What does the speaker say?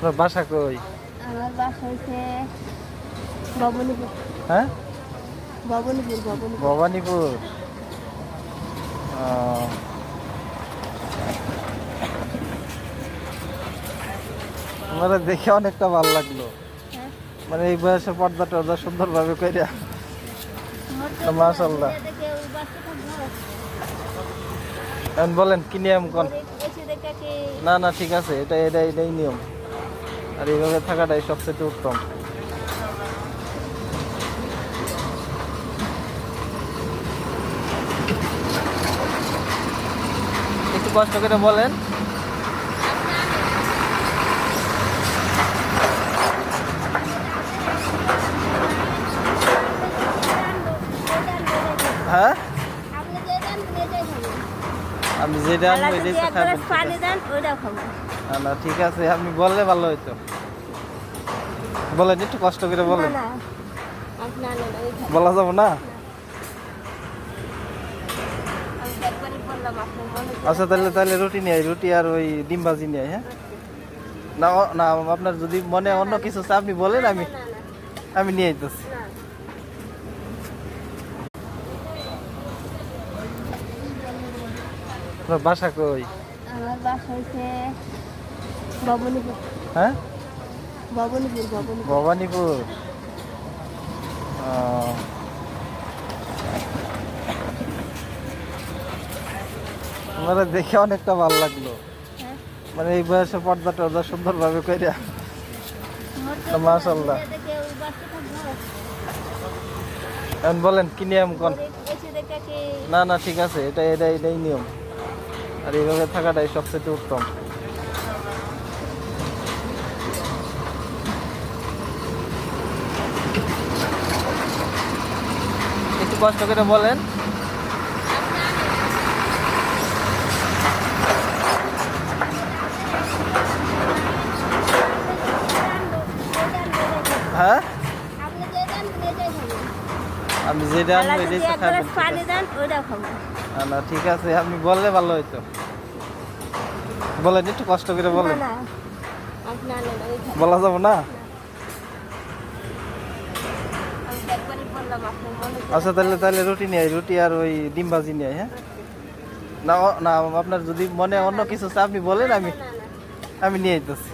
আপনার বাসা কই? আমার বাসা হচ্ছে ভবানীপুর। হ্যাঁ, ভবানীপুর। ভবানীপুর। আমার দেখে অনেকটা ভালো লাগলো। হ্যাঁ, মানে এই বয়সে পর্দা টর্দা সুন্দরভাবে কইরা। মাশাআল্লাহ। এখন বলেন কি নিয়ম কোন? না না, ঠিক আছে, এটাই নিয়ম। আর এইভাবে থাকাটাই সবচেয়ে উত্তম। একটু কষ্ট করে বলেন। হ্যাঁ, আমি যেটা আনবো এটাই তো খাবেন। না ঠিক আছে, আপনি বললে ভালো হইতো। বলেন, একটু কষ্ট করে বলেন। বলা যাবো না? আচ্ছা, তাহলে রুটি নিয়ে আই, রুটি আর ওই ডিম ভাজি নিয়ে আই। হ্যাঁ, না না, আপনার যদি মনে অন্য কিছু আছে আপনি বলেন, আমি নিয়ে আইতেছি। আপনার বাসা কই? আমার বাসা হচ্ছে ভবানীপুর। হ্যাঁ, ভবানীপুর। ভবানীপুর। আমার দেখে অনেকটা ভালো লাগলো। হ্যাঁ, মানে এই বয়সে পর্দা টর্দা সুন্দরভাবে কইরা। মাশাআল্লাহ। এখন বলেন কি নিয়ম কোন? না না, ঠিক আছে, এটাই নিয়ম। আর এইভাবে থাকাটাই সবচেয়ে উত্তম। একটু কষ্ট করে বলেন। হ্যাঁ, আমি যেটা আনবো এটাই তো খাবেন। না ঠিক আছে, আপনি বললে ভালো হইতো। বলেন, একটু কষ্ট করে বলেন। বলা যাবো না? আচ্ছা, তাহলে রুটি নিয়ে আই, রুটি আর ওই ডিম ভাজি নিয়ে আই। হ্যাঁ, না না, আপনার যদি মনে অন্য কিছু আছে আপনি বলেন, আমি নিয়ে আইতেছি।